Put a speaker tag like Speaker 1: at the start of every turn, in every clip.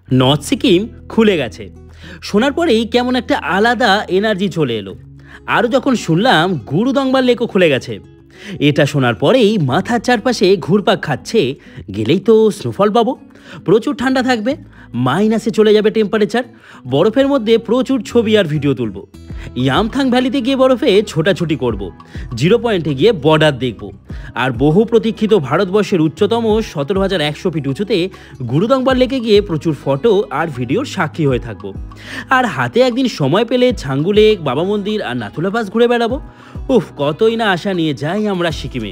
Speaker 1: North Sikkim খুলে গেছে। শোনার পরেই কেমন একটা আলাদা এনার্জি চলে এলো। আরও যখন শুনলাম গুরুদংবার লেকও খুলে গেছে, এটা শোনার পরেই মাথার চারপাশে ঘুরপাক খাচ্ছে। গেলেই তো স্নোফল পাবো, প্রচুর ঠান্ডা থাকবে, মাইনাসে চলে যাবে টেম্পারেচার, বরফের মধ্যে প্রচুর ছবি আর ভিডিও তুলব, ইয়ামথাং ভ্যালিতে গিয়ে বরফে ছোটাছুটি করব, 0 পয়েন্টে গিয়ে বর্ডার দেখব, আর বহু প্রতীক্ষিত ভারতবর্ষের উচ্চতম 17,100 ফিট উঁচুতে গুরুদংবার লেকে গিয়ে প্রচুর ফটো আর ভিডিওর সাক্ষী হয়ে থাকবো। আর হাতে একদিন সময় পেলে ছাঙ্গু লেক, বাবা মন্দির আর নাথুলা পাস ঘুরে বেড়াবো। উফ, কতই না আশা নিয়ে যাই আমরা সিকিমে।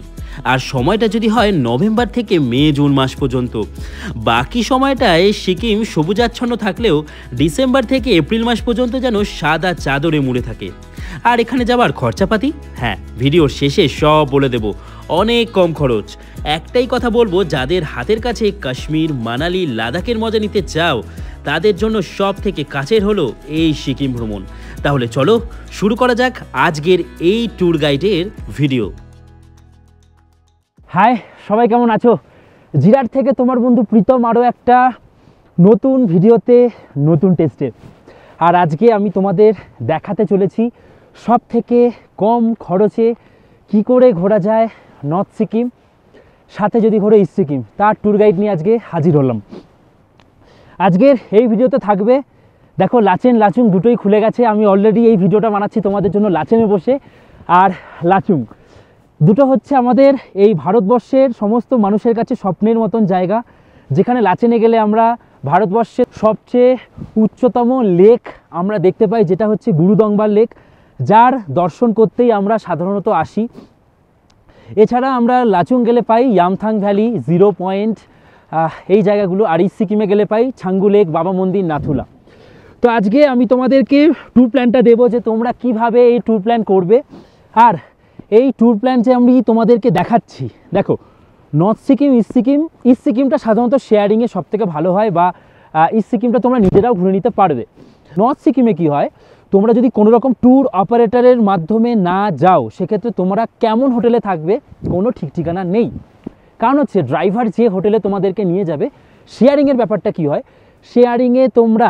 Speaker 1: আর সময়টা যদি হয় নভেম্বর থেকে মে জুন মাস পর্যন্ত। বাকি সময়টায় সিকিম সবুজাচ্ছন্ন থাকলেও ডিসেম্বর থেকে এপ্রিল মাস পর্যন্ত যেন সাদা চাদরে মুড়ে থাকে। আর এখানে যাবার খরচাপাতি, হ্যাঁ, ভিডিওর শেষে সব বলে দেব, অনেক কম খরচ। একটাই কথা বলবো, যাদের হাতের কাছে কাশ্মীর, মানালি, লাদাখের মজা নিতে চাও তাদের জন্য সব থেকে কাছের হলো এই সিকিম ভ্রমণ। তাহলে চলো শুরু করা যাক আজকের এই ট্যুর গাইডের ভিডিও।
Speaker 2: হাই, সবাই কেমন আছো? জিরাট থেকে তোমার বন্ধু প্রীতম আরও একটা নতুন ভিডিওতে, নতুন টেস্টে। আর আজকে আমি তোমাদের দেখাতে চলেছি সব থেকে কম খরচে কি করে ঘোরা যায় নর্থ সিকিম, সাথে যদি ঘোরে ইস্ট সিকিম, তার ট্যুর গাইড নিয়ে আজকে হাজির হলাম। আজকের এই ভিডিওতে থাকবে, দেখো লাচেন লাচুং দুটোই খুলে গেছে। আমি অলরেডি এই ভিডিওটা বানাচ্ছি তোমাদের জন্য লাচেনে বসে, আর লাচুং দুটো হচ্ছে আমাদের এই ভারতবর্ষের সমস্ত মানুষের কাছে স্বপ্নের মতন জায়গা, যেখানে লাচেনে গেলে আমরা ভারতবর্ষের সবচেয়ে উচ্চতম লেক আমরা দেখতে পাই, যেটা হচ্ছে গুরুদংবার লেক, যার দর্শন করতেই আমরা সাধারণত আসি। এছাড়া আমরা লাচুং গেলে পাই ইয়ামথাং ভ্যালি, 0 পয়েন্ট, এই জায়গাগুলো। আর ইস্ট সিকিমে গেলে পাই ছাঙ্গু লেক, বাবা মন্দির, নাথুলা। তো আজকে আমি তোমাদেরকে ট্যুর প্ল্যানটা দেবো যে তোমরা কিভাবে এই ট্যুর প্ল্যান করবে। আর এই ট্যুর প্ল্যান যে আমি তোমাদেরকে দেখাচ্ছি, দেখো নর্থ সিকিম, ইস্ট সিকিমটা সাধারণত শেয়ারিংয়ে সবথেকে ভালো হয়, বা ইস্ট সিকিমটা তোমরা নিজেরাও ঘুরে নিতে পারবে। নর্থ সিকিমে কি হয়, তোমরা যদি কোনো রকম ট্যুর অপারেটরের মাধ্যমে না যাও, সেক্ষেত্রে তোমরা কেমন হোটেলে থাকবে কোনো ঠিক ঠিকানা নেই। কারণ হচ্ছে ড্রাইভার যে হোটেলে তোমাদেরকে নিয়ে যাবে, শেয়ারিংয়ের ব্যাপারটা কি হয়, শেয়ারিংয়ে তোমরা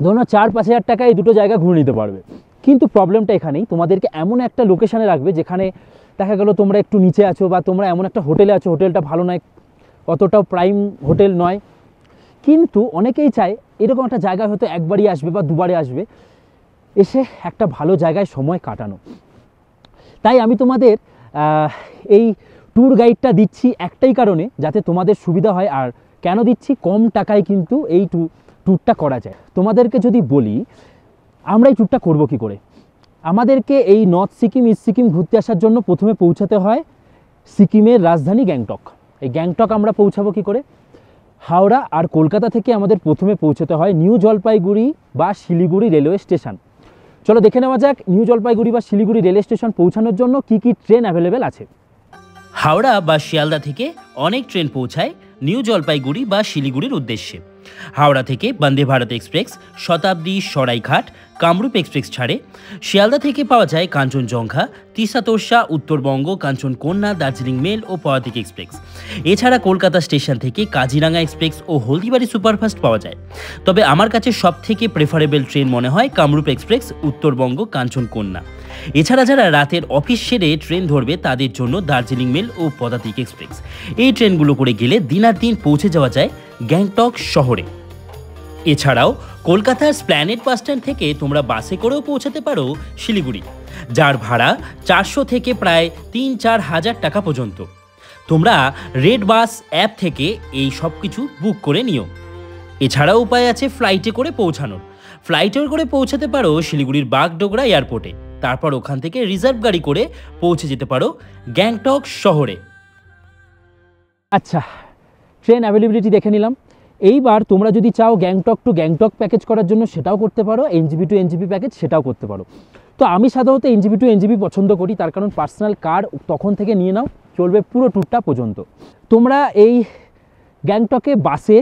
Speaker 2: ধরো 4-5 হাজার টাকায় এই দুটো জায়গা ঘুরে নিতে পারবে। কিন্তু প্রবলেমটা এখানেই, তোমাদেরকে এমন একটা লোকেশানে রাখবে যেখানে দেখা গেল তোমরা একটু নিচে আছো, বা তোমরা এমন একটা হোটেলে আছো, হোটেলটা ভালো নয়, অতটাও প্রাইম হোটেল নয়, কিন্তু অনেকেই চায় এরকম একটা জায়গায় হয়তো একবারই আসবে বা দুবারে আসবে, এসে একটা ভালো জায়গায় সময় কাটানো। তাই আমি তোমাদের এই ট্যুর গাইডটা দিচ্ছি একটাই কারণে, যাতে তোমাদের সুবিধা হয়। আর কেন দিচ্ছি, কম টাকায় কিন্তু এই ট্যুরটা করা যায়। তোমাদেরকে যদি বলি আমরা এই ট্যুরটা করবো কী করে, আমাদেরকে এই নর্থ সিকিম, ইস্ট সিকিম ঘুরতে আসার জন্য প্রথমে পৌঁছাতে হয় সিকিমের রাজধানী গ্যাংটক। এই গ্যাংটক আমরা পৌঁছাবো কী করে, হাওড়া আর কলকাতা থেকে আমাদের প্রথমে পৌঁছাতে হয় নিউ জলপাইগুড়ি বা শিলিগুড়ি রেলওয়ে স্টেশন। চলো দেখে নেওয়া যাক নিউ জলপাইগুড়ি বা শিলিগুড়ি রেলওয়ে স্টেশন পৌঁছানোর জন্য কী কী ট্রেন অ্যাভেলেবেল আছে।
Speaker 1: হাওড়া বা শিয়ালদা থেকে অনেক ট্রেন পৌঁছায় নিউ জলপাইগুড়ি বা শিলিগুড়ির উদ্দেশ্যে। হাওড়া থেকে বন্দে ভারত এক্সপ্রেস, শতাব্দী, সরাইঘাট, কামরূপ এক্সপ্রেস ছাড়ে। শিয়ালদা থেকে পাওয়া যায় কাঞ্চনজঙ্ঘা, তিস্তা তোরসা, উত্তরবঙ্গ, কাঞ্চনকন্যা, দার্জিলিং মেল ও পদাতিক এক্সপ্রেস। এছাড়া কলকাতা স্টেশন থেকে কাজিরাঙ্গা এক্সপ্রেস ও হলদিবাড়ি সুপারফাস্ট পাওয়া যায়। তবে আমার কাছে সব থেকে প্রেফারেবল ট্রেন মনে হয় কামরূপ এক্সপ্রেস, উত্তরবঙ্গ, কাঞ্চনকন্যা। এছাড়া যারা রাতের অফিস সেরে ট্রেন ধরবে তাদের জন্য দার্জিলিং মেল ও পদাতিক এক্সপ্রেস। এই ট্রেনগুলো করে গেলে দিনার দিন পৌঁছে যাওয়া যায় গ্যাংটক শহরে। এছাড়াও কলকাতার স্প্ল্যানেড বাসস্ট্যান্ড থেকে তোমরা বাসে করেও পৌঁছাতে পারো শিলিগুড়ি, যার ভাড়া 400 থেকে প্রায় 3-4 হাজার টাকা পর্যন্ত। তোমরা রেড বাস অ্যাপ থেকে এই সব কিছু বুক করে নিও। এছাড়াও উপায় আছে ফ্লাইটে করে পৌঁছানোর। ফ্লাইটে করে পৌঁছাতে পারো শিলিগুড়ির বাগডোগরা এয়ারপোর্টে, তারপর ওখান থেকে রিজার্ভ গাড়ি করে পৌঁছে যেতে পারো গ্যাংটক শহরে।
Speaker 2: আচ্ছা, ট্রেন অ্যাভেলেবিলিটি দেখে নিলাম। এইবার তোমরা যদি চাও গ্যাংটক টু গ্যাংটক প্যাকেজ করার জন্য সেটাও করতে পারো, এনজিবি টু এনজিবি প্যাকেজ সেটাও করতে পারো। তো আমি সাধারণত এনজিবি টু এনজিবি পছন্দ করি, তার কারণ পার্সোনাল কার তখন থেকে নিয়ে নাও, চলবে পুরো ট্যুরটা পর্যন্ত। তোমরা এই গ্যাংটকে বাসে,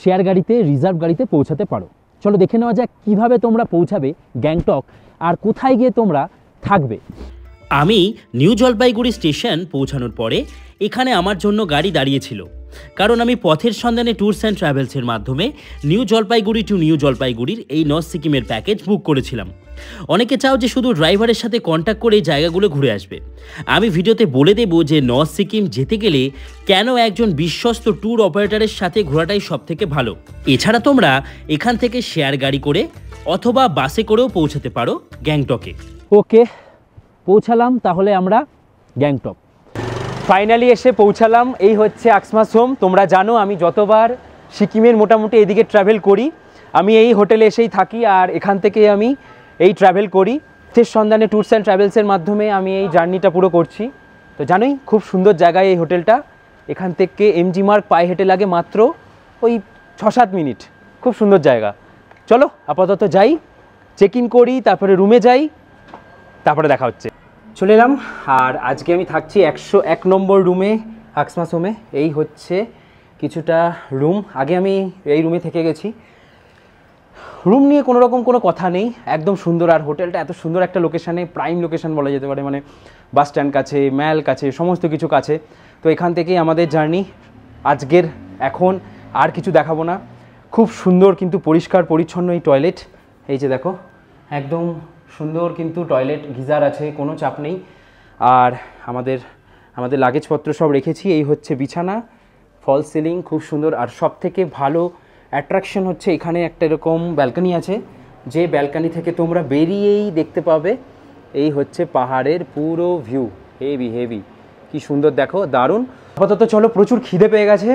Speaker 2: শেয়ার গাড়িতে, রিজার্ভ গাড়িতে পৌঁছাতে পারো। চলো দেখে নেওয়া যাক কীভাবে তোমরা পৌঁছাবে গ্যাংটক আর কোথায় গিয়ে তোমরা থাকবে।
Speaker 1: আমি নিউ জলপাইগুড়ি স্টেশন পৌঁছানোর পরে এখানে আমার জন্য গাড়ি দাঁড়িয়েছিল। কারণ আমি পথের সন্ধানে ট্যুরস অ্যান্ড ট্রাভেলসের মাধ্যমে নিউ জলপাইগুড়ি টু নিউ জলপাইগুড়ির এই নর্থ সিকিমের প্যাকেজ বুক করেছিলাম। অনেকে চাও যে শুধু ড্রাইভারের সাথে কন্ট্যাক্ট করে জায়গাগুলো ঘুরে আসবে। আমি ভিডিওতে বলে দেব যে নর্থ সিকিম যেতে গেলে কেন একজন বিশ্বস্ত ট্যুর অপারেটরের সাথে ঘোরাটাই সবথেকে ভালো। এছাড়া তোমরা এখান থেকে শেয়ার গাড়ি করে অথবা বাসে করেও পৌঁছাতে পারো গ্যাংটকে।
Speaker 2: ওকে, পৌঁছালাম তাহলে আমরা গ্যাংটক। ফাইনালি এসে পৌঁছালাম। এই হচ্ছে আকসমাসোম। তোমরা জানো আমি যতবার সিকিমের মোটামুটি এদিকে ট্রাভেল করি আমি এই হোটেলে এসেই থাকি, আর এখান থেকে আমি এই ট্রাভেল করি। পথের সন্ধানে ট্যুরস অ্যান্ড ট্রাভেলসের মাধ্যমে আমি এই জার্নিটা পুরো করছি। তো জানোই খুব সুন্দর জায়গায় এই হোটেলটা। এখান থেকে এমজি মার্গ পায়ে হেঁটে লাগে মাত্র ওই 6-7 মিনিট। খুব সুন্দর জায়গা। চলো আপাতত যাই, চেক ইন করি, তারপরে রুমে যাই, তারপরে দেখা হচ্ছে। চলে এলাম, আর আজকে আমি থাকছি 101 নম্বর রুমে আকসমাসোমে। এই হচ্ছে কিছুটা রুম। আগে আমি এই রুমে থেকে গেছি। রুম নিয়ে কোনো রকম কোনো কথা নেই, একদম সুন্দর। আর হোটেলটা এত সুন্দর একটা লোকেশানে, প্রাইম লোকেশান বলা যেতে পারে, মানে বাস স্ট্যান্ড কাছে, ম্যাল কাছে, সমস্ত কিছু কাছে। তো এখান থেকেই আমাদের জার্নি আজকের। এখন আর কিছু দেখাবো না। খুব সুন্দর কিন্তু পরিষ্কার পরিচ্ছন্ন এই টয়লেট। এই যে দেখো, একদম সুন্দর কিন্তু টয়লেট, গিজার আছে, কোনো চাপ নেই। আর আমাদের লাগেজপত্র সব রেখেছি। এই হচ্ছে বিছানা, ফল সিলিং, খুব সুন্দর। আর সব থেকে ভালো অ্যাট্রাকশন হচ্ছে এখানে একটা এরকম ব্যালকনি আছে, যে ব্যালকনি থেকে তোমরা বেরিয়েই দেখতে পাবে এই হচ্ছে পাহাড়ের পুরো ভিউ। হেভি হেভি, কি সুন্দর দেখো, দারুণ। আপাতত চলো, প্রচুর খিদে পেয়ে গেছে,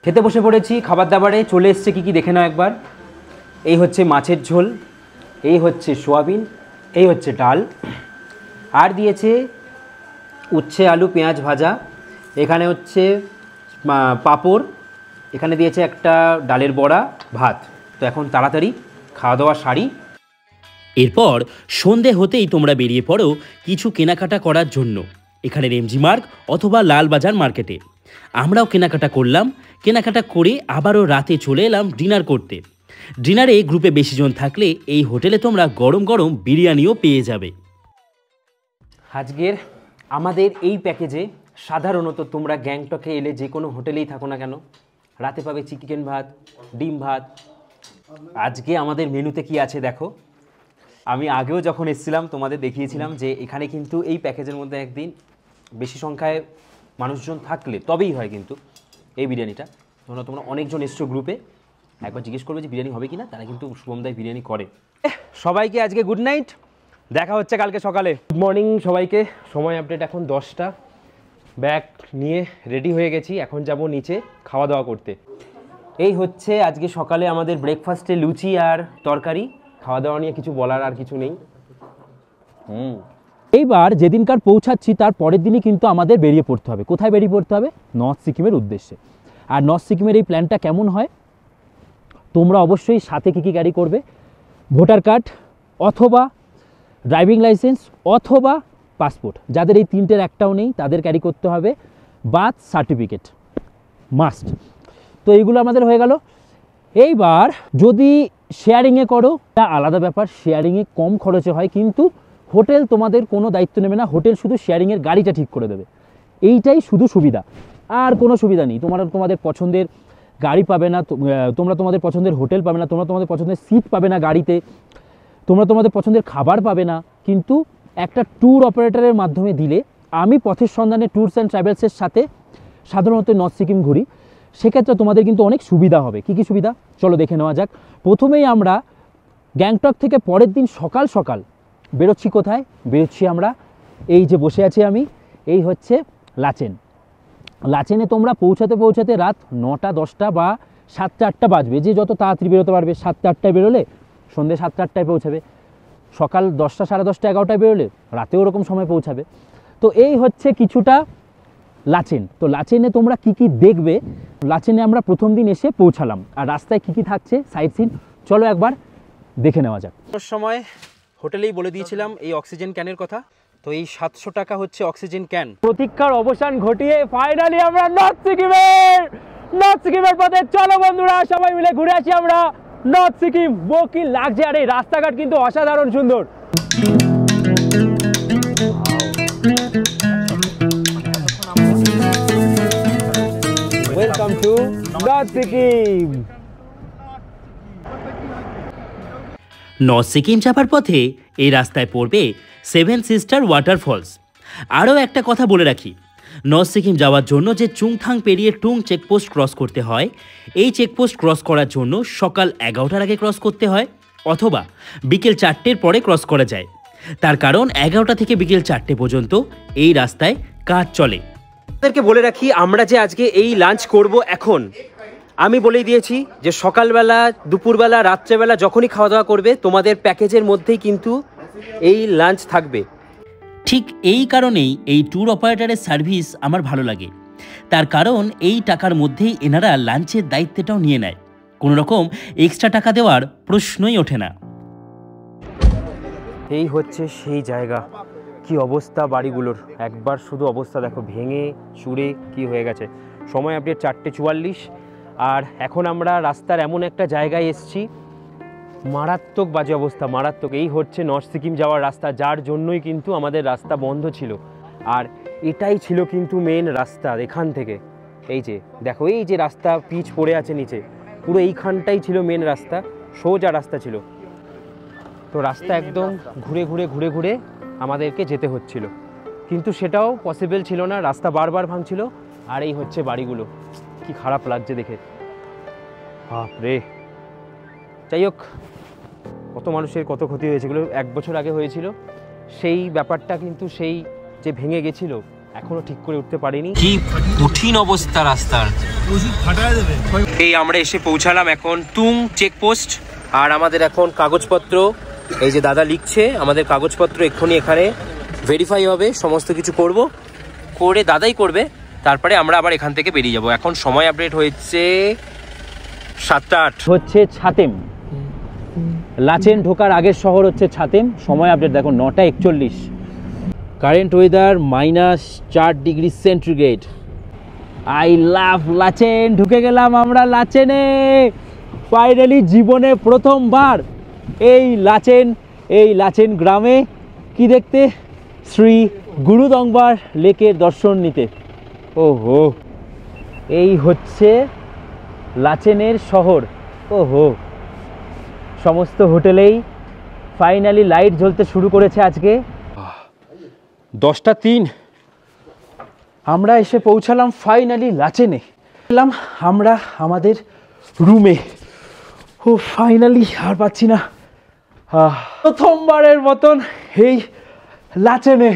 Speaker 2: খেতে বসে পড়েছি। খাবার দাবারে চলে এসছে কী কী দেখে নাও একবার। এই হচ্ছে মাছের ঝোল, এই হচ্ছে সোয়াবিন, এই হচ্ছে ডাল, আর দিয়েছে উচ্ছে আলু পেঁয়াজ ভাজা, এখানে হচ্ছে পাঁপড়, এখানে দিয়েছে একটা ডালের বড়া, ভাত। তো এখন তাড়াতাড়ি খাওয়া দাওয়া সারি।
Speaker 1: এরপর সন্ধে হতেই তোমরা বেরিয়ে পড়ো কিছু কেনাকাটা করার জন্য এখানের এমজি মার্গ অথবা লালবাজার মার্কেটে। আমরাও কেনাকাটা করলাম। কেনাকাটা করে আবারও রাতে চলে এলাম ডিনার করতে। ডিনারে গ্রুপে বেশি জন থাকলে এই হোটেলে তোমরা গরম গরম বিরিয়ানিও পেয়ে যাবে।
Speaker 2: আজকের আমাদের এই প্যাকেজে সাধারণত তোমরা গ্যাংটকে এলে যে কোনো হোটেলেই থাকো না কেন, রাতে পাবে চিকেন ভাত, ডিম ভাত। আজকে আমাদের মেনুতে কি আছে দেখো। আমি আগেও যখন এসেছিলাম তোমাদের দেখিয়েছিলাম যে এখানে কিন্তু এই প্যাকেজের মধ্যে একদিন বেশি সংখ্যায় মানুষজন থাকলে তবেই হয় কিন্তু এই বিরিয়ানিটা। তোমরা অনেকজন এসছো গ্রুপে, একবার জিজ্ঞেস করবে যে বিরিয়ানি হবে কি না, তারা কিন্তু শুভমদাই বিরিয়ানি করে। সবাইকে আজকে গুড নাইট, দেখা হচ্ছে কালকে সকালে। গুড মর্নিং সবাইকে। সময় আপডেট এখন 10টা। ব্যাগ নিয়ে রেডি হয়ে গেছি, এখন যাব নিচে খাওয়া দাওয়া করতে। এই হচ্ছে আজকে সকালে আমাদের ব্রেকফাস্টে লুচি আর তরকারি। খাওয়া দাওয়া নিয়ে কিছু বলার আর কিছু নেই। এইবার যেদিনকার পৌঁছাচ্ছি তার পরের দিনই কিন্তু আমাদের বেরিয়ে পড়তে হবে। কোথায় বেরিয়ে পড়তে হবে? নর্থ সিকিমের উদ্দেশ্যে। আর নর্থ সিকিমের এই প্ল্যানটা কেমন হয়, তোমরা অবশ্যই সাথে কী কী ক্যারি করবে? ভোটার কার্ড অথবা ড্রাইভিং লাইসেন্স অথবা পাসপোর্ট। যাদের এই তিনটের একটাও নেই তাদের ক্যারি করতে হবে বার্থ সার্টিফিকেট, মাস্ট। তো এইগুলো আমাদের হয়ে গেল। এইবার যদি শেয়ারিংয়ে করো তা আলাদা ব্যাপার, শেয়ারিংয়ে কম খরচে হয়, কিন্তু হোটেল তোমাদের কোনো দায়িত্ব নেবে না, হোটেল শুধু শেয়ারিংয়ের গাড়িটা ঠিক করে দেবে। এইটাই শুধু সুবিধা, আর কোনো সুবিধা নেই। তোমাদের পছন্দের গাড়ি পাবে না, তোমরা তোমাদের পছন্দের হোটেল পাবে না, তোমরা তোমাদের পছন্দের সিট পাবে না গাড়িতে, তোমরা তোমাদের পছন্দের খাবার পাবে না। কিন্তু একটা ট্যুর অপারেটরের মাধ্যমে দিলে, আমি পথের সন্ধানে ট্যুরস অ্যান্ড ট্রাভেলসের সাথে সাধারণত নর্থ সিকিম ঘুরি, সেক্ষেত্রে তোমাদের কিন্তু অনেক সুবিধা হবে। কী কী সুবিধা চলো দেখে নেওয়া যাক। প্রথমেই আমরা গ্যাংটক থেকে পরের দিন সকাল সকাল বেরোচ্ছি। কোথায় বেরোচ্ছি আমরা? এই যে বসে আছি আমি, এই হচ্ছে লাচেন। লাচেনে তোমরা পৌঁছাতে রাত 9টা 10টা বা 7টা 8টা বাজবে। যে যত তাড়াতাড়ি বেরোতে পারবে, 7টা 8টায় বেরোলে সন্ধ্যে 7টা 8টায় পৌঁছাবে। সকাল 10টা 10:30 11টায় বেরোলে রাতেও ওরকম সময় পৌঁছাবে। তো এই হচ্ছে কিছুটা লাচেন। তো লাচেনে তোমরা কি কি দেখবে? লাচেনে আমরা প্রথম দিন এসে পৌঁছালাম, আর রাস্তায় কি কি থাকছে সাইট সিন চলো একবার দেখে নেওয়া যাক। সময় হোটেলেই বলে দিয়েছিলাম এই অক্সিজেন ক্যানের কথা। তো এই 700 টাকা হচ্ছে অক্সিজেন ক্যান। প্রতীক্ষার অবসান ঘটিয়ে ফাইনালি আমরা নর্থ সিকিমের পথে। চলো বন্ধুরা সবাই মিলে ঘুরে আসি আমরা নর্থ সিকিম। কি লাগছে, আর এই রাস্তাঘাট কিন্তু অসাধারণ সুন্দর। Welcome to north Sikkim.
Speaker 1: North Sikkim যাবার পথে এই রাস্তায় পড়বে 7 সিস্টার ওয়াটারফলস। আরও একটা কথা বলে রাখি, নর্থ সিকিম যাওয়ার জন্য যে চুংথাং পেরিয়ে টুং চেকপোস্ট ক্রস করতে হয়, এই চেকপোস্ট ক্রস করার জন্য সকাল 11টার আগে ক্রস করতে হয় অথবা বিকেল 4টের পরে ক্রস করা যায়। তার কারণ 11টা থেকে বিকেল 4টে পর্যন্ত এই রাস্তায় কাজ চলে।
Speaker 2: আপনাদেরকে বলে রাখি, আমরা যে আজকে এই লাঞ্চ করব, এখন আমি বলেই দিয়েছি যে সকালবেলা, দুপুরবেলা, রাত্রেবেলা যখনই খাওয়া দাওয়া করবে তোমাদের প্যাকেজের মধ্যেই কিন্তু এই লাঞ্চ থাকবে।
Speaker 1: ঠিক এই কারণেই এই ট্যুর অপারেটরের সার্ভিস আমার ভালো লাগে। তার কারণ এই টাকার মধ্যেই এনারা লাঞ্চের দায়িত্বটাও নিয়ে নেয়, কোনো রকম এক্সট্রা টাকা দেওয়ার প্রশ্নই ওঠে না।
Speaker 2: এই হচ্ছে সেই জায়গা। কি অবস্থা বাড়িগুলোর, একবার শুধু অবস্থা দেখো, ভেঙে চুরে কি হয়ে গেছে। সময় আপডেট 4:44, আর এখন আমরা রাস্তার এমন একটা জায়গায় এসছি, মারাত্মক বাজে অবস্থা, মারাত্মক। এই হচ্ছে নর্থ সিকিম যাওয়ার রাস্তা, যার জন্যই কিন্তু আমাদের রাস্তা বন্ধ ছিল। আর এটাই ছিল কিন্তু মেন রাস্তা। এখান থেকে এই যে দেখো, এই যে রাস্তা পিচ পড়ে আছে নিচে, পুরো এইখানটাই ছিল মেন রাস্তা, সোজা রাস্তা ছিল। তো রাস্তা একদম ঘুরে ঘুরে ঘুরে ঘুরে আমাদেরকে যেতে হচ্ছিল, কিন্তু সেটাও পসিবল ছিল না, রাস্তা বারবার ভাঙছিল। আর এই হচ্ছে বাড়িগুলো, কি খারাপ লাগছে দেখে, বাপরে। যাই হোক, কত মানুষের কত ক্ষতি হয়েছে, এগুলো 1 বছর আগে হয়েছিল। সেই ব্যাপারটা কিন্তু সেই যে ভেঙে গেছিল এখনো ঠিক করে উঠতে পারিনি। কি কঠিন অবস্থা রাস্তার, এই আমরা এসে পৌঁছালাম এখন টুং চেকপোস্ট। আর আমাদের এখন কাগজপত্র, এই যে দাদা লিখছে, আমাদের কাগজপত্র এক্ষুনি এখানে ভেরিফাই হবে, সমস্ত কিছু করে দাদাই করবে, তারপরে আমরা আবার এখান থেকে বেরিয়ে যাব। এখন সময় আপডেট হয়েছে 7:08 হচ্ছে ছাতেম। লাচেন ঢোকার আগের শহর হচ্ছে ছাতেম। সময় আপডেট দেখো 9:41। Current weather -4 degree centigrade. I love Lachen. ঢুকে গেলাম আমরা লাচেনে, ফাইনালি জীবনে প্রথমবার এই লাচেন গ্রামে। কি দেখতে? শ্রী গুরুদংবার লেকের দর্শন নিতে। ওহো, এই হচ্ছে লাচেনের শহর। ওহো, সমস্ত হোটেলেই ফাইনালি লাইট জ্বলতে শুরু করেছে আজকে। 10:03 আমরা এসে পৌঁছালাম ফাইনালি লাচেনে। এলাম আমরা আমাদের রুমে। ও ফাইনালি আর পাচ্ছি না, প্রথমবারের মতন এই লাচেনে।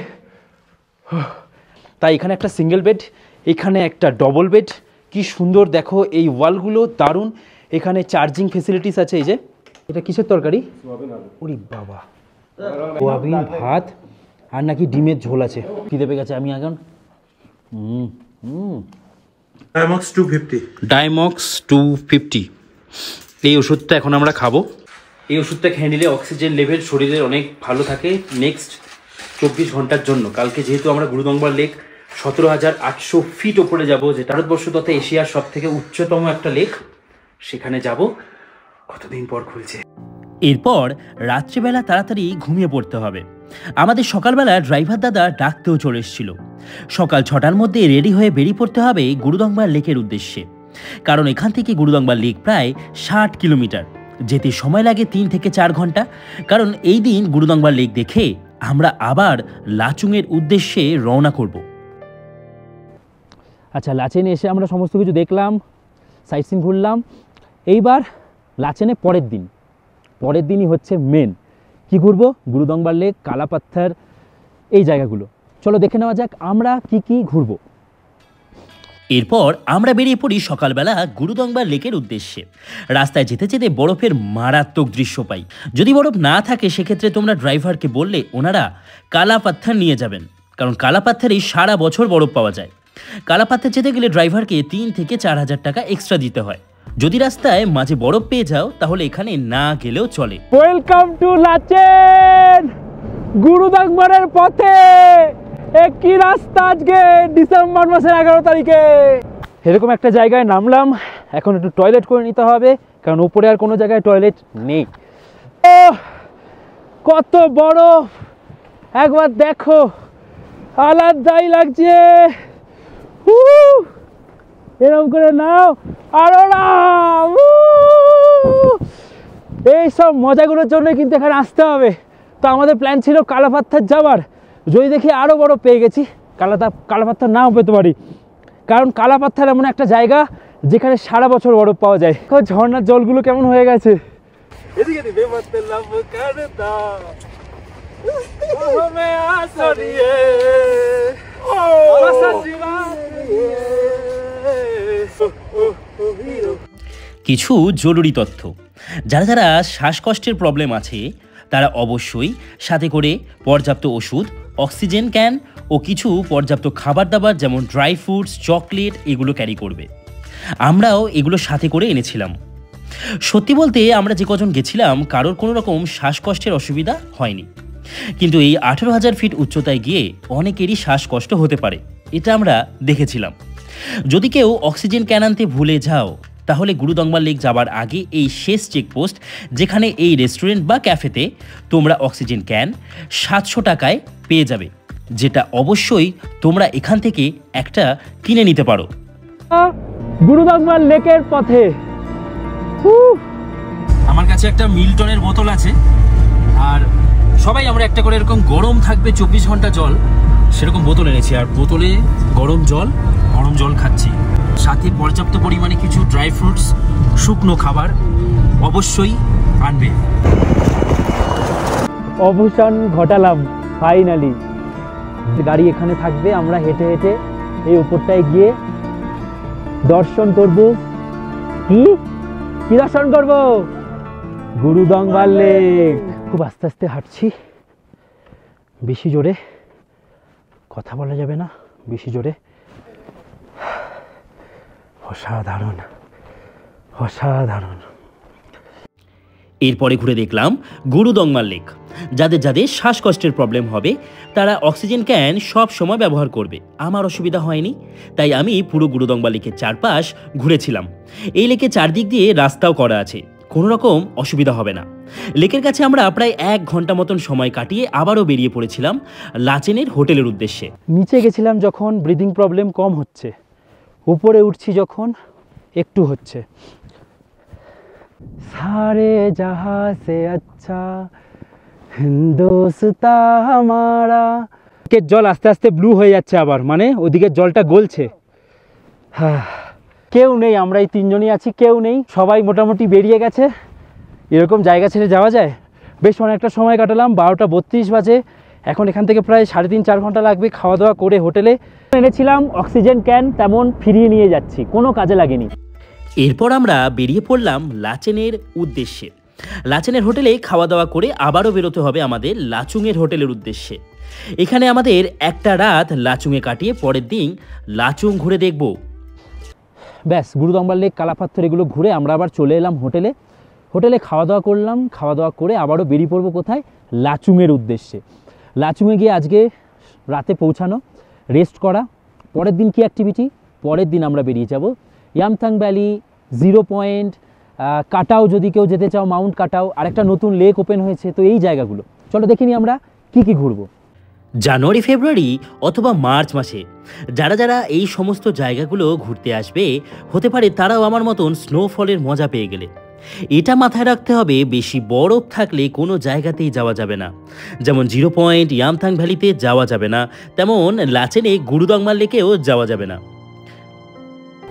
Speaker 2: তাই এখানে একটা সিঙ্গেল বেড, এখানে একটা ডবল বেড। কি সুন্দর দেখো, এই ওয়ালগুলো দারুণ। এখানে চার্জিং ফেসিলিটিস আছে। এই যে এটা কিসের তরকারি? ওরে বাবা, সোয়াবিন ভাত আর নাকি ডিমের ঝোল আছে। খিদে পেয়ে গেছে আমি এখন। ডাইমক্স 250 এই ওষুধটা এখন আমরা খাবো। এই ওষুধটা খেয়ে নিলে অক্সিজেন লেভেল শরীরের অনেক ভালো থাকে নেক্সট 24 ঘন্টার জন্য। কালকে যেহেতু আমরা গুরুদংবার লেক 17,800 ফিট ওপরে যাব, যেটা ভারতবর্ষ তথা এশিয়ার সব থেকে উচ্চতম একটা লেক, সেখানে যাব। কতদিন পর খুলছে। এরপর রাত্রিবেলা তাড়াতাড়ি ঘুমিয়ে পড়তে হবে। আমাদের সকালবেলা ড্রাইভার দাদা ডাকতেও চলে এসেছিল। সকাল 6টার মধ্যে রেডি হয়ে বেরিয়ে পড়তে হবে গুরুদংবার লেকের উদ্দেশ্যে, কারণ এখান থেকে গুরুদংবার লেক প্রায় 60 কিলোমিটার। যেতে সময় লাগে 3 থেকে 4 ঘন্টা। কারণ এই দিন গুরুদংবার লেক দেখে আমরা আবার লাচুংয়ের উদ্দেশ্যে রওনা করব। আচ্ছা, লাচেনে এসে আমরা সমস্ত কিছু দেখলাম, সাইট সিন ঘুরলাম। এইবার লাচেনে পরের দিনই হচ্ছে মেন। কি ঘুরবো? গুরুদংবার লেক, কালাপাত্থার, এই জায়গাগুলো। চলো দেখে নেওয়া যাক আমরা কি কি ঘুরবো। এরপর আমরা বেরিয়ে পড়ি সকালবেলা গুরুদংবার লেকের উদ্দেশ্যে। রাস্তায় যেতে যেতে বরফের মারাত্মক দৃশ্য পাই। যদি বরফ না থাকে সেক্ষেত্রে তোমরা ড্রাইভারকে বললে ওনারা কালাপাত্থার নিয়ে যাবেন, কারণ কালাপাত্থারেই সারা বছর বরফ পাওয়া যায়। কালাপাত্থার যেতে গেলে ড্রাইভারকে 3 থেকে 4,000 টাকা এক্সট্রা দিতে হয়। যদি রাস্তায় মাঝে বরফ পেয়ে যাও তাহলে এখানে না গেলেও চলে। ওয়েলকাম টু লাচেন, গুরুদংবারের পথে। একই রাস্তা আজকে ডিসেম্বর মাসের 11 তারিখে। এরকম একটা জায়গায় নামলাম, এখন একটু টয়লেট করে নিতে হবে, কারণ উপরে আর কোনো জায়গায় টয়লেট নেই। কত বরফ একবার দেখো, আলাদাই লাগছে। এরকম করে নাও, আরো নাও। এই সব মজাগুলোর জন্য কিন্তু এখানে আসতে হবে। তো আমাদের প্ল্যান ছিল কালাপাথর যাওয়ার, যদি দেখি আরও বড় পেয়ে গেছি, কালাপাথর নাও পেতে পারি, কারণ কালাপাথর এমন একটা জায়গা যেখানে সারা বছর বরফ পাওয়া যায়। ঝর্ণার জলগুলো কেমন হয়ে গেছে।
Speaker 1: কিছু জরুরি তথ্য, যারা যারা শ্বাসকষ্টের প্রবলেম আছে তারা অবশ্যই সাথে করে পর্যাপ্ত ওষুধ, অক্সিজেন ক্যান ও কিছু পর্যাপ্ত খাবার দাবার যেমন ড্রাই ফ্রুটস, চকলেট এগুলো ক্যারি করবে। আমরাও এগুলো সাথে করে এনেছিলাম। সত্যি বলতে আমরা যে কজন গেছিলাম কারোর কোনো রকম শ্বাসকষ্টের অসুবিধা হয়নি, কিন্তু এই 18,000 ফিট উচ্চতায় গিয়ে অনেকেরই শ্বাসকষ্ট হতে পারে, এটা আমরা দেখেছিলাম। যদি কেউ অক্সিজেন ক্যান আনতে ভুলে যাও তাহলে গুরুদংবার লেক যাবার আগে এই শেষ চেকপোস্ট, যেখানে এই রেস্টুরেন্ট বা ক্যাফেতে তোমরা অক্সিজেন ক্যান 700 টাকায় পেয়ে যাবে, যেটা অবশ্যই তোমরা এখান থেকে একটা কিনে নিতে পারো।
Speaker 2: গুরুদংবার লেকের পথে
Speaker 1: আমার কাছে একটা মিল্টনের বোতল আছে, আর সবাই আমরা একটা করে এরকম গরম থাকবে 24 ঘন্টা জল সেরকম বোতল এনেছি, আর বোতলে গরম জল খাচ্ছি। সাথে পর্যাপ্ত পরিমাণে কিছু ড্রাই ফ্রুটস, শুকনো খাবার অবশ্যই আনবে।
Speaker 2: অবসান ঘটালাম ফাইনালি। গাড়ি এখানে থাকবে, আমরা হেঁটে হেঁটে এই উপরটায় গিয়ে দর্শন করব। কি দর্শন করব? গুরুদংবার লেক। খুব আস্তে আস্তে হাঁটছি, বেশি জোরে কথা বলা যাবে না, বেশি জোরে। অসাধারণ অসাধারণ।
Speaker 1: এরপরে ঘুরে দেখলাম গুরুদংবার লেক। যাদের যাদের শ্বাসকষ্টের প্রবলেম হবে তারা অক্সিজেন ক্যান সব সময় ব্যবহার করবে। আমার অসুবিধা হয়নি, তাই আমি পুরো গুরুদংবার লেকের চারপাশ ঘুরেছিলাম। এই লেকের চারদিক দিয়ে রাস্তাও করা আছে, কোনো রকম অসুবিধা হবে না। লেকের কাছে আমরা প্রায় 1 ঘন্টা মতন সময় কাটিয়ে আবারও বেরিয়ে পড়েছিলাম লাচেনের হোটেলের উদ্দেশ্যে।
Speaker 2: নিচে গেছিলাম যখন ব্রিদিং প্রবলেম কম হচ্ছে, উপরে উঠছি যখন একটু হচ্ছে। সারে জাহা সে আচ্ছা হিন্দুস্তা হামারা। জল আস্তে আস্তে ব্লু হয়ে যাচ্ছে আবার, মানে ওদিকে জলটা গলছে। কেউ নেই, আমরা এই 3 জনই আছি, কেউ নেই, সবাই মোটামুটি বেরিয়ে গেছে। এরকম জায়গা ছেড়ে যাওয়া যায়? বেশ অনেকটা সময় কাটালাম, 12টা 32 বাজে। এখন এখান থেকে প্রায় 3.5-4 ঘন্টা লাগবে খাওয়া দাওয়া করে। হোটেলে এনেছিলাম অক্সিজেন ক্যান, তেমন ফিরিয়ে নিয়ে যাচ্ছি, কোনো কাজে লাগেনি।
Speaker 1: এরপর আমরা বেরিয়ে পড়লাম লাচেনের উদ্দেশ্যে। লাচেনের হোটেলে খাওয়া দাওয়া করে আবারও বেরোতে হবে আমাদের লাচুংয়ের হোটেলের উদ্দেশ্যে। এখানে আমাদের একটা রাত লাচুংয়ে কাটিয়ে পরের দিন লাচুং ঘুরে দেখব।
Speaker 2: ব্যাস, গুরুদংবার লেক, কালাপাথর এগুলো ঘুরে আমরা আবার চলে এলাম হোটেলে। হোটেলে খাওয়া দাওয়া করলাম, খাওয়া দাওয়া করে আবারও বেরিয়ে পড়বো কোথায়? লাচুংয়ের উদ্দেশ্যে। লাচুংয়ে গিয়ে আজকে রাতে পৌঁছানো, রেস্ট করা। পরের দিন কি অ্যাক্টিভিটি? পরের দিন আমরা বেরিয়ে যাব ইয়ামথাং ভ্যালি, 0 পয়েন্ট, কাটাও, যদি কেউ যেতে চাও মাউন্ট কাটাও, আর একটা নতুন লেক ওপেন হয়েছে। তো এই জায়গাগুলো চলো দেখিনি আমরা কি কি ঘুরবো।
Speaker 1: জানুয়ারি, ফেব্রুয়ারি অথবা মার্চ মাসে যারা যারা এই সমস্ত জায়গাগুলো ঘুরতে আসবে, হতে পারে তারাও আমার মতন স্নোফলের মজা পেয়ে গেলে। এটা মাথায় রাখতে হবে, বেশি বরফ থাকলে কোনো জায়গাতেই যাওয়া যাবে না। যেমন 0 পয়েন্ট, ইয়ামথাং ভ্যালিতে যাওয়া যাবে না, তেমন লাচেনে গুরুদংবার লেকেও যাওয়া যাবে না।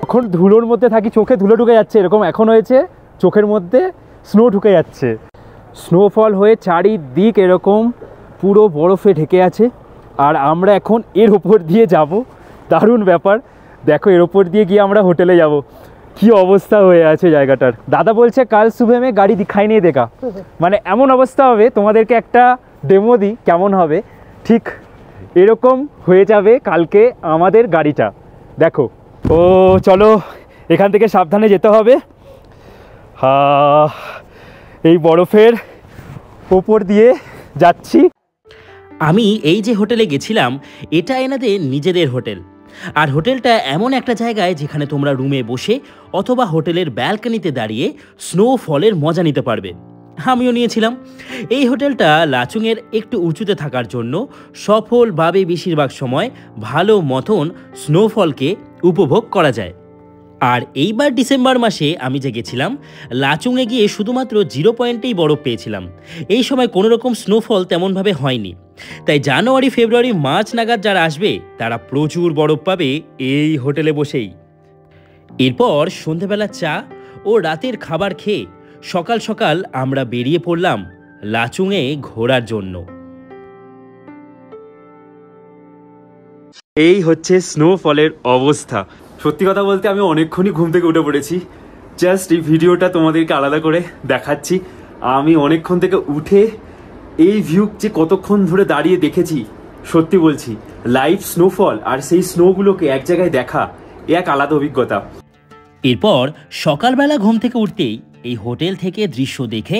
Speaker 2: এখন ধুলোর মধ্যে থাকি, চোখে ধুলো ঢুকে যাচ্ছে, এরকম এখন হয়েছে, চোখের মধ্যে স্নো ঢুকে যাচ্ছে। স্নোফল হয়ে চারিদিক এরকম পুরো বরফে ঢেকে আছে, আর আমরা এখন এর ওপর দিয়ে যাব। দারুণ ব্যাপার, দেখো এর ওপর দিয়ে গিয়ে আমরা হোটেলে যাব। কি অবস্থা হয়ে আছে জায়গাটার। দাদা বলছে কাল সুবে মে গাড়ি দিখাই নিয়ে দেখা, মানে এমন অবস্থা হবে, তোমাদেরকে একটা ডেমো দিই কেমন হবে, ঠিক এরকম হয়ে যাবে কালকে আমাদের গাড়িটা। দেখো, ও চলো এখান থেকে সাবধানে যেতে হবে। এই বরফের ওপর দিয়ে যাচ্ছি।
Speaker 1: আমি এই যে হোটেলে গেছিলাম এটা এনাদের নিজেদের হোটেল, আর হোটেলটা এমন একটা জায়গায় যেখানে তোমরা রুমে বসে অথবা হোটেলের ব্যালকনিতে দাঁড়িয়ে স্নোফলের মজা নিতে পারবে। আমিও নিয়েছিলাম। এই হোটেলটা লাচুংয়ের একটু উঁচুতে থাকার জন্য সফলভাবে বেশিরভাগ সময় ভালো মতন স্নোফলকে উপভোগ করা যায়। আর এইবার ডিসেম্বর মাসে আমি যে গেছিলাম লাচুংয়ে গিয়ে শুধুমাত্র 0 পয়েন্টেই বরফ পেয়েছিলাম। এই সময় কোনো রকম স্নোফল তেমনভাবে হয়নি, তাই জানুয়ারি ফেব্রুয়ারি মার্চ নাগাদ যারা আসবে তারা প্রচুর বরফ পাবে এই হোটেলে বসেই। এরপর সন্ধেবেলা চা ও রাতের খাবার খেয়ে সকাল সকাল আমরা বেরিয়ে পড়লাম লাচুংয়ে ঘোরার জন্য।
Speaker 3: এই হচ্ছে স্নোফলের অবস্থা। সত্যি কথা বলতে আমি অনেকক্ষণই ঘুম থেকে উঠে পড়েছি, জাস্ট এই ভিডিওটা তোমাদেরকে আলাদা করে দেখাচ্ছি। আমি অনেকক্ষণ থেকে উঠে এই ভিউ যে কতক্ষণ ধরে দাঁড়িয়ে দেখেছি, সত্যি বলছি লাইভ স্নোফল আর সেই স্নোগুলোকে এক জায়গায় দেখা এক আলাদা অভিজ্ঞতা।
Speaker 1: এরপর সকালবেলা ঘুম থেকে উঠতেই এই হোটেল থেকে দৃশ্য দেখে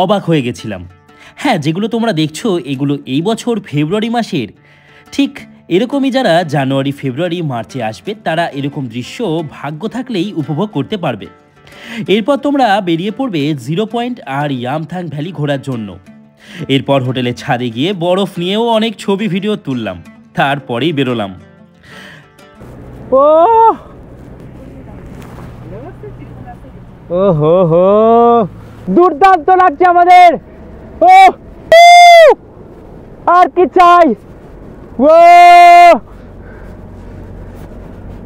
Speaker 1: অবাক হয়ে গেছিলাম। হ্যাঁ, যেগুলো তোমরা দেখছো এগুলো এই বছর ফেব্রুয়ারি মাসের, ঠিক এরকমই যারা জানুয়ারি ফেব্রুয়ারি মার্চে আসবে তারা এরকম দৃশ্য ভাগ্য থাকলেই উপভোগ করতে পারবে। এরপর তোমরা বেরিয়ে পড়বে 0 পয়েন্ট আর ইয়ামথাং ভ্যালি ঘোরার জন্য। এরপর হোটেলের ছাদে গিয়ে বরফ নিয়েও অনেক ছবি ভিডিও তুললাম, তারপরেই বেরোলাম।
Speaker 2: ও হো হো, দুর্দান্ত লাগছে আমাদের। ও আর কি চাই। ও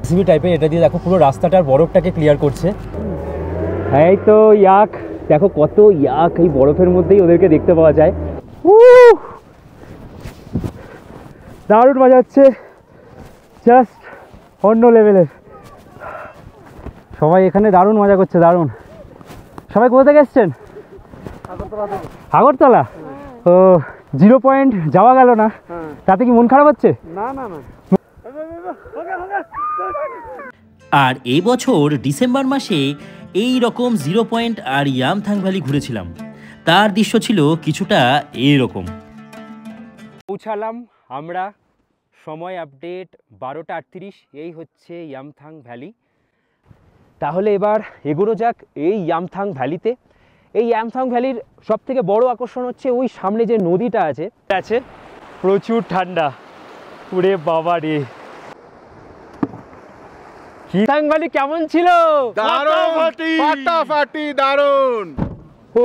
Speaker 2: সিবি টাইপের, এটা দিয়ে দেখো পুরো রাস্তাটার বরফটাকে ক্লিয়ার করছে। এই তো ইয়াক, দেখো কত ইয়াক এই বরফের মধ্যেই ওদেরকে দেখতে পাওয়া যায়। দারুণ মজা হচ্ছে, জাস্ট অন্য লেভেলের। সবাই এখানে দারুণ মজা করছে, দারুণ। সবাই কোথা থেকে এসছেন? আগরতলা। ও 0 পয়েন্ট যাওয়া গেল না, তাতে কি মন খারাপ হচ্ছে? না না না।
Speaker 1: আর এই বছর ডিসেম্বর মাসে এই রকম 0 পয়েন্ট আর ইয়ামথাং ভ্যালি ঘুরেছিলাম, তার দৃশ্য ছিল কিছুটা এইরকম।
Speaker 2: পৌঁছালাম আমরা, সময় আপডেট 12টা 38। এই হচ্ছে ইয়ামথাং ভ্যালি। তাহলে এবার এগোনো যাক এই ইয়ামথাং ভ্যালিতে। এই ইয়ামথাং ভ্যালির সব থেকে বড় আকর্ষণ হচ্ছে ওই সামনে যে নদীটা আছে প্রচুর ঠান্ডা। ওরে বাবা রে, ইয়ামথাং ভ্যালি কেমন ছিল?
Speaker 4: ফাটাফাটি দারুণ।
Speaker 2: ও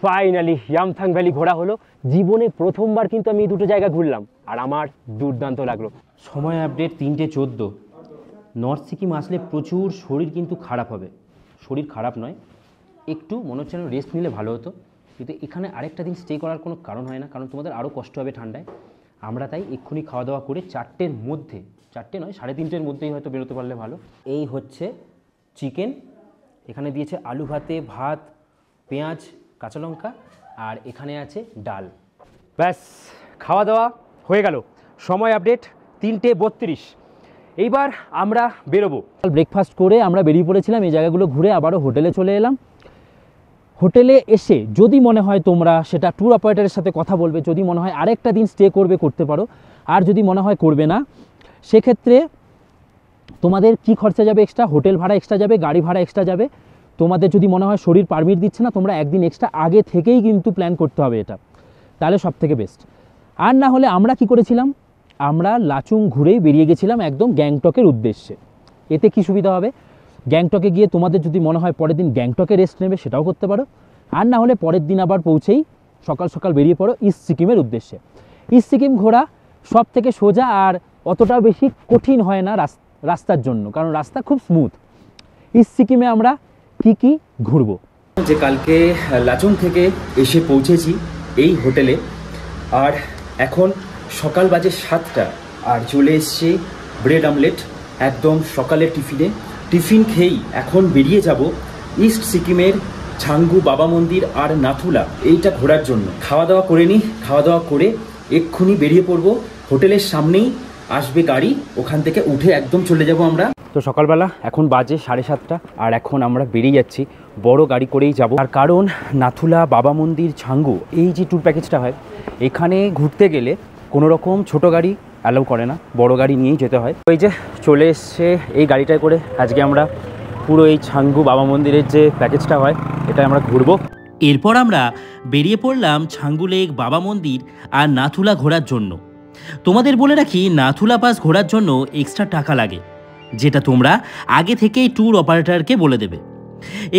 Speaker 2: ফাইনালি ইয়ামথাং ভ্যালি ঘোরা হলো। জীবনে প্রথমবার কিন্তু আমি এই দুটো জায়গা ঘুরলাম, আর আমার দুর্দান্ত লাগলো।
Speaker 1: সময় আপডেট 3:14। নর্থ সিকিম আসলে প্রচুর শরীর কিন্তু খারাপ হবে। শরীর খারাপ নয়, একটু মনে হচ্ছে রেস্ট নিলে ভালো হতো, কিন্তু এখানে আরেকটা দিন স্টে করার কোনো কারণ হয় না, কারণ তোমাদের আরও কষ্ট হবে ঠান্ডায়। আমরা তাই এক্ষুনি খাওয়া দাওয়া করে 4টের মধ্যে, 4টে নয় 3:30-এর মধ্যেই হয়তো বেরোতে পারলে ভালো। এই হচ্ছে চিকেন, এখানে দিয়েছে আলু ভাতে ভাত, পেঁয়াজ, কাঁচা লঙ্কা, আর এখানে আছে ডাল।
Speaker 2: ব্যাস খাওয়া দাওয়া হয়ে গেল। সময় আপডেট 3:32। এইবার আমরা বেরোবো। ব্রেকফাস্ট করে আমরা বেরিয়ে পড়েছিলাম এই জায়গাগুলো ঘুরে, আবারও হোটেলে চলে এলাম। হোটেলে এসে যদি মনে হয় তোমরা সেটা ট্যুর অপারেটরের সাথে কথা বলবে, যদি মনে হয় আরেকটা দিন স্টে করবে করতে পারো, আর যদি মনে হয় করবে না সেক্ষেত্রে তোমাদের কি খরচা যাবে এক্সট্রা, হোটেল ভাড়া এক্সট্রা যাবে, গাড়ি ভাড়া এক্সট্রা যাবে। তোমাদের যদি মনে হয় শরীর পারমিট দিচ্ছে না, তোমরা একদিন এক্সট্রা আগে থেকেই কিন্তু প্ল্যান করতে হবে এটা, তাহলে সব থেকে বেস্ট। আর না হলে আমরা কি করেছিলাম, আমরা লাচুং ঘুরেই বেরিয়ে গেছিলাম একদম গ্যাংটকের উদ্দেশ্যে। এতে কি সুবিধা হবে, গ্যাংটকে গিয়ে তোমাদের যদি মনে হয় পরের দিন গ্যাংটকে রেস্ট নেবে সেটাও করতে পারো, আর না হলে পরের দিন আবার পৌঁছেই সকাল সকাল বেরিয়ে পড়ো ইস্ট সিকিমের উদ্দেশ্যে। ইস্ট সিকিম ঘোরা সব থেকে সোজা, আর অতটাও বেশি কঠিন হয় না রাস্তার জন্য, কারণ রাস্তা খুব স্মুথ। ইস্ট সিকিমে আমরা কি ঘুরবো,
Speaker 3: যে কালকে লাচুং থেকে এসে পৌঁছেছি এই হোটেলে, আর এখন সকাল বাজে 7টা, আর চলে এসছে ব্রেড আমলেট একদম সকালের টিফিন খেয়েই এখন বেরিয়ে যাব ইস্ট সিকিমের ছাঙ্গু বাবা মন্দির আর নাথুলা এইটা ঘোরার জন্য। খাওয়া দাওয়া করে নিই, খাওয়া দাওয়া করে এক্ষুনি বেরিয়ে পড়বো। হোটেলের সামনেই আসবে গাড়ি, ওখান থেকে উঠে একদম চলে যাব আমরা।
Speaker 2: তো সকালবেলা এখন বাজে 7:30, আর এখন আমরা বেরিয়ে যাচ্ছি, বড় গাড়ি করেই যাব। আর কারণ নাথুলা বাবা মন্দির ছাঙ্গু এই যে ট্যুর প্যাকেজটা হয়, এখানে ঘুরতে গেলে কোনো রকম ছোটো গাড়ি অ্যালাউ করে না, বড় গাড়ি নিয়েই যেতে হয়। ওই যে চলে এসছে এই গাড়িটায় করে আজকে আমরা পুরো এই ছাঙ্গু বাবা মন্দিরের যে প্যাকেজটা হয় এটা আমরা ঘুরবো।
Speaker 1: এরপর আমরা বেরিয়ে পড়লাম ছাঙ্গু লেক, বাবা মন্দির আর নাথুলা ঘোরার জন্য। তোমাদের বলে রাখি, নাথুলা পাস ঘোরার জন্য এক্সট্রা টাকা লাগে। যেটা তোমরা আগে থেকেই ট্যুর অপারেটরকে বলে দেবে।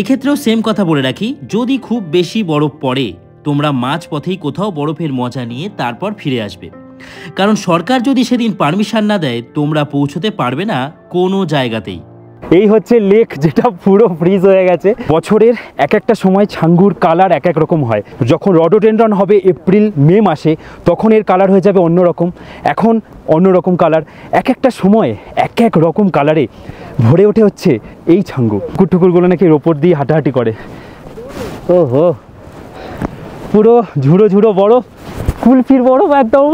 Speaker 1: এক্ষেত্রেও সেম কথা বলে রাখি, যদি খুব বেশি বরফ পড়ে তোমরা মাঝপথেই কোথাও বরফের মজা নিয়ে তারপর ফিরে আসবে, কারণ সরকার যদি সেদিন পারমিশন না দেয় তোমরা পৌঁছতে পারবে না কোনো জায়গাতেই।
Speaker 2: এই হচ্ছে লেক, যেটা পুরো ফ্রিজ হয়ে গেছে। বছরের এক একটা সময় ছাঙ্গুর কালার এক এক রকম হয়। যখন রডোডেনড্রন হবে এপ্রিল মে মাসে, তখন এর কালার হয়ে যাবে অন্যরকম, এখন অন্যরকম কালার। এক একটা সময় এক এক রকম কালারে ভরে ওঠে হচ্ছে এই ছাঙ্গু। কুটুকুরগুলো নাকি এর ওপর দিয়ে হাঁটাহাঁটি করে। ওহো, পুরো ঝুড়ো ঝুড়ো বরফ, কুলফির বরফ একদম।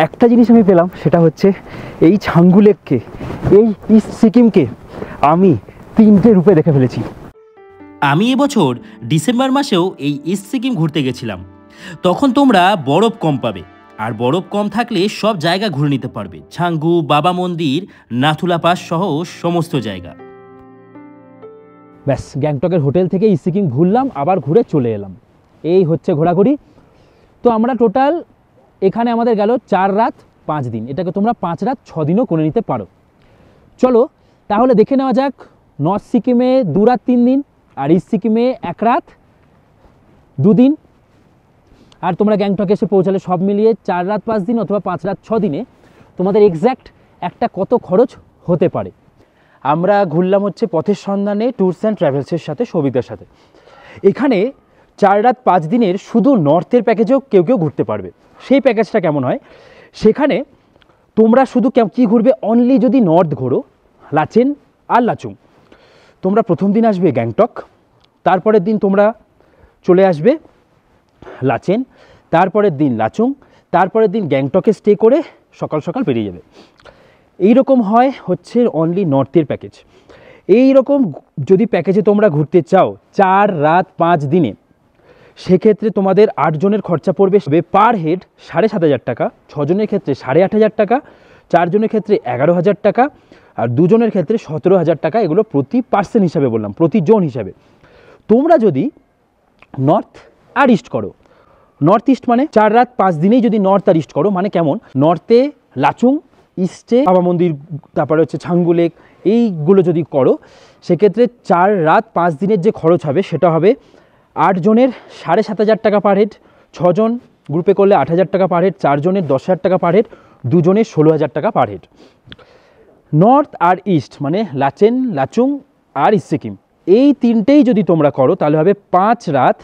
Speaker 2: একটা জিনিস আমি পেলাম, সেটা হচ্ছে এই ছাঙ্গু লেককে, এই ইস্ট সিকিমকে আমি 3টে রূপে দেখে ফেলেছি।
Speaker 1: আমি এবছর ডিসেম্বর মাসেও এই ইস্ট সিকিম ঘুরতে গেছিলাম। তখন তোমরা বরফ কম পাবে, আর বরফ কম থাকলে সব জায়গা ঘুরে নিতে পারবে, ছাঙ্গু, বাবা মন্দির, নাথুলা পাস সহ সমস্ত জায়গা।
Speaker 2: ব্যাস, গ্যাংটকের হোটেল থেকে ইস্ট সিকিম ঘুরলাম, আবার ঘুরে চলে এলাম। এই হচ্ছে ঘোরাঘুরি। তো আমরা টোটাল এখানে আমাদের গেল 4 রাত 5 দিন। এটাকে তোমরা 5 রাত 6 দিনও করে নিতে পারো। চলো তাহলে দেখে নেওয়া যাক। নর্থ সিকিমে 2 রাত 3 দিন, আর ইস্ট সিকিমে 1 রাত 2 দিন। আর তোমরা গ্যাংটকে এসে পৌঁছালে সব মিলিয়ে 4 রাত 5 দিন অথবা 5 রাত 6 দিনে তোমাদের এক্স্যাক্ট একটা কত খরচ হতে পারে। আমরা ঘুরলাম হচ্ছে পথের সন্ধানে ট্যুরস অ্যান্ড ট্রাভেলসের সাথে, সৌভিকদের সাথে। এখানে 4 রাত 5 দিনের শুধু নর্থের প্যাকেজেও কেউ কেউ ঘুরতে পারবে। সেই প্যাকেজটা কেমন হয়, সেখানে তোমরা শুধু কী ঘুরবে, অনলি যদি নর্থ ঘোরো, লাচেন আর লাচুং, তোমরা প্রথম দিন আসবে গ্যাংটক, তারপরের দিন তোমরা চলে আসবে লাচেন, তারপরের দিন লাচুং, তারপরের দিন গ্যাংটকে স্টে করে সকাল সকাল বেরিয়ে যাবে। এই রকম হয় হচ্ছে অনলি নর্থের প্যাকেজ। এই রকম যদি প্যাকেজে তোমরা ঘুরতে চাও 4 রাত 5 দিনে, সেক্ষেত্রে তোমাদের 8 জনের খরচা পড়বে পার হেড 7,500 টাকা, 6 জনের ক্ষেত্রে 8,500 টাকা, 4 জনের ক্ষেত্রে 11,000 টাকা, আর 2 জনের ক্ষেত্রে 17,000 টাকা। এগুলো প্রতি পার্সন হিসাবে বললাম, প্রতি জন হিসাবে। তোমরা যদি নর্থ আর ইস্ট করো, নর্থ ইস্ট মানে 4 রাত 5 দিনেই যদি নর্থ আর ইস্ট করো, মানে কেমন, নর্থে লাচুং, ইস্টে বাবা মন্দির, তারপরে হচ্ছে ছাঙ্গু লেক, এইগুলো যদি করো, সেক্ষেত্রে 4 রাত 5 দিনের যে খরচ হবে সেটা হবে 8 জনের 7,500 টাকা পার হেড, 6 জন গ্রুপে করলে 8,000 টাকা পার হেড, 4 জনের 10,000 টাকা পার হেড, 2 জনের 16,000 টাকা পার হেড। নর্থ আর ইস্ট মানে লাচেন, লাচুং আর ইস্ট সিকিম, এই 3টেই যদি তোমরা করো তাহলে হবে 5 রাত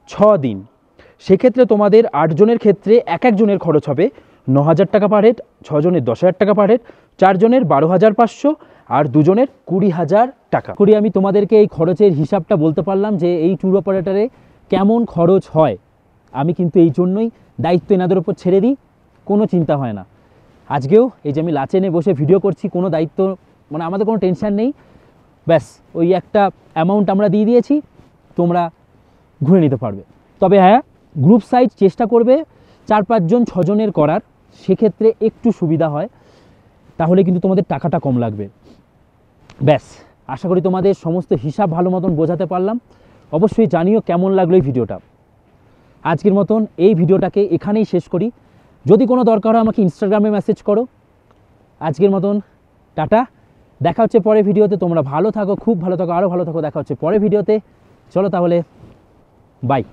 Speaker 2: 6 দিন। সেক্ষেত্রে তোমাদের 8 জনের ক্ষেত্রে এক জনের খরচ হবে 9,000 টাকা পার হেড, 6 জনের 10,000 টাকা পার হেড, 4 জনের 12,500, আর 2 জনের 20,000 টাকা করে। আমি তোমাদেরকে এই খরচের হিসাবটা বলতে পারলাম যে এই ট্যুর অপারেটরে কেমন খরচ হয়। আমি কিন্তু এই জন্যই দায়িত্ব এনাদের উপর ছেড়ে দিই, কোনো চিন্তা হয় না। আজকেও এই যে আমি লাচেনে বসে ভিডিও করছি, কোনো দায়িত্ব মানে আমাদের কোনো টেনশন নেই। ব্যাস ওই একটা অ্যামাউন্ট আমরা দিয়ে দিয়েছি, তোমরা ঘুরে নিতে পারবে। তবে হ্যাঁ, গ্রুপ সাইজ চেষ্টা করবে 4-5 জন 6 জনের করার, সেক্ষেত্রে একটু সুবিধা হয়, তাহলে কিন্তু তোমাদের টাকাটা কম লাগবে। ব্যাস, আশা করি তোমাদের সমস্ত হিসাব ভালো মতন বোঝাতে পারলাম। অবশ্যই জানিও কেমন লাগলো এই ভিডিওটা। আজকের মতন এই ভিডিওটাকে এখানেই শেষ করি। যদি কোনো দরকার হয় আমাকে ইনস্টাগ্রামে মেসেজ করো। আজকের মতন টাটা, দেখা হচ্ছে পরের ভিডিওতে। তোমরা ভালো থাকো, খুব ভালো থাকো, আরও ভালো থাকো। দেখা হচ্ছে পরের ভিডিওতে। চলো তাহলে, বাই।